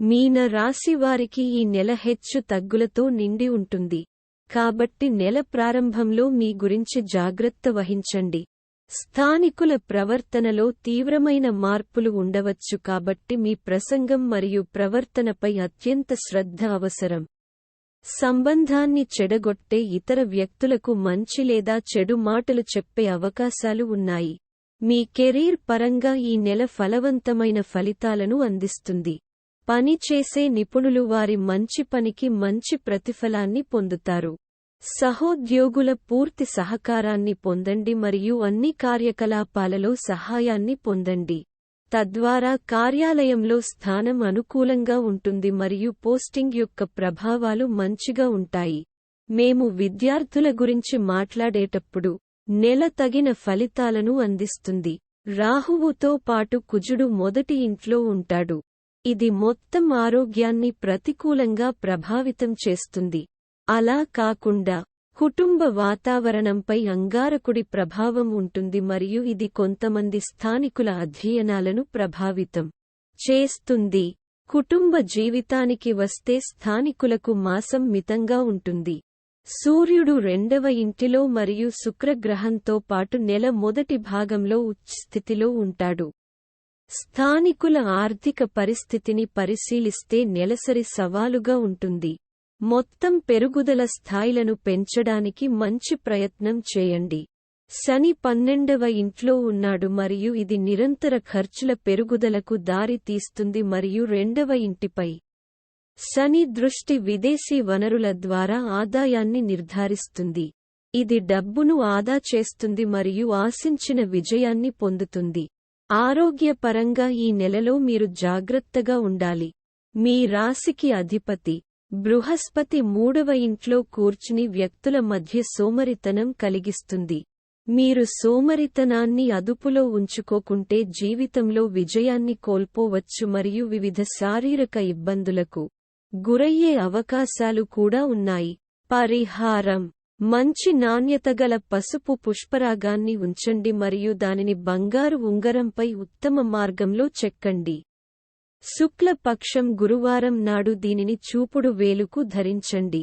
మీన రాశి వారికి ఈ నెల హెచ్చు తగ్గులతో నిండి ఉంటుంది. కాబట్టి నెల ప్రారంభంలో మీ గురించి జాగ్రత్త వహించండి. స్థానికుల ప్రవర్తనలో తీవ్రమైన మార్పులు ఉండవచ్చు కాబట్టి మీ ప్రసంగం మరియు ప్రవర్తనపై అత్యంత శ్రద్ధ అవసరం. సంబంధాన్ని చెడగొట్టే ఇతర వ్యక్తులకు మంచి లేదా చెడు మాటలు చెప్పే అవకాశాలు ఉన్నాయి. మీ కెరీర్ పరంగా ఈ నెల ఫలవంతమైన ఫలితాలను అందిస్తుంది. పని చేసే నిపుణులు వారి మంచి పనికి మంచి ప్రతిఫలాన్ని పొందుతారు. సహోద్యోగుల పూర్తి సహకారాన్ని పొందండి మరియు అన్ని కార్యకలాపాలలో సహాయాన్ని పొందండి. తద్వారా కార్యాలయంలో స్థానం అనుకూలంగా ఉంటుంది మరియు పోస్టింగ్ యొక్క ప్రభావాలు మంచిగా ఉంటాయి. మేము విద్యార్థుల గురించి మాట్లాడేటప్పుడు నెల తగిన ఫలితాలను అందిస్తుంది. రాహువుతో పాటు కుజుడు మొదటి ఇంట్లో ఉంటాడు. ఇది మొత్తం ఆరోగ్యాన్ని ప్రతికూలంగా ప్రభావితం చేస్తుంది. అలా కాకుండా కుటుంబ వాతావరణంపై అంగారకుడి ప్రభావం ఉంటుంది మరియు ఇది కొంతమంది స్థానికుల అధ్యయనాలను ప్రభావితం చేస్తుంది. కుటుంబ జీవితానికి వస్తే స్థానికులకు మాసం మితంగా ఉంటుంది. సూర్యుడు 2వ ఇంటిలో మరియు శుక్రగ్రహంతో పాటు నెల మొదటి భాగంలో ఉచ్ఛస్థితిలో ఉంటాడు. స్థానికుల ఆర్థిక పరిస్థితిని పరిశీలిస్తే నెలసరి సవాలుగా ఉంటుంది. మొత్తం పెరుగుదల స్థాయిలను పెంచడానికి మంచి ప్రయత్నం చేయండి. శని 12వ ఇంట్లో ఉన్నాడు మరియు ఇది నిరంతర ఖర్చుల పెరుగుదలకు దారి తీస్తుంది మరియు 2వ ఇంటిపై శని దృష్టి విదేశీ వనరుల ద్వారా ఆదాయాన్ని నిర్ధారిస్తుంది. ఇది డబ్బును ఆదా చేస్తుంది మరియు ఆశించిన విజయాన్ని పొందుతుంది. ఆరోగ్యపరంగా ఈ నెలలో మీరు జాగ్రత్తగా ఉండాలి. మీ రాశికి అధిపతి బృహస్పతి 3వ ఇంట్లో కూర్చుని వ్యక్తుల మధ్య సోమరితనం కలిగిస్తుంది. మీరు సోమరితనాన్ని అదుపులో ఉంచుకోకుంటే జీవితంలో విజయాన్ని కోల్పోవచ్చు మరియు వివిధ శారీరక ఇబ్బందులకు గురయ్యే అవకాశాలు కూడా ఉన్నాయి. పరిహారం: మంచి నాణ్యతగల పసుపు పుష్పరాగాన్ని ఉంచండి మరియు దానిని బంగారు ఉంగరంపై ఉత్తమ మార్గంలో చెక్కండి. శుక్ల పక్షం గురువారం నాడు దీనిని చూపుడు వేలుకు ధరించండి.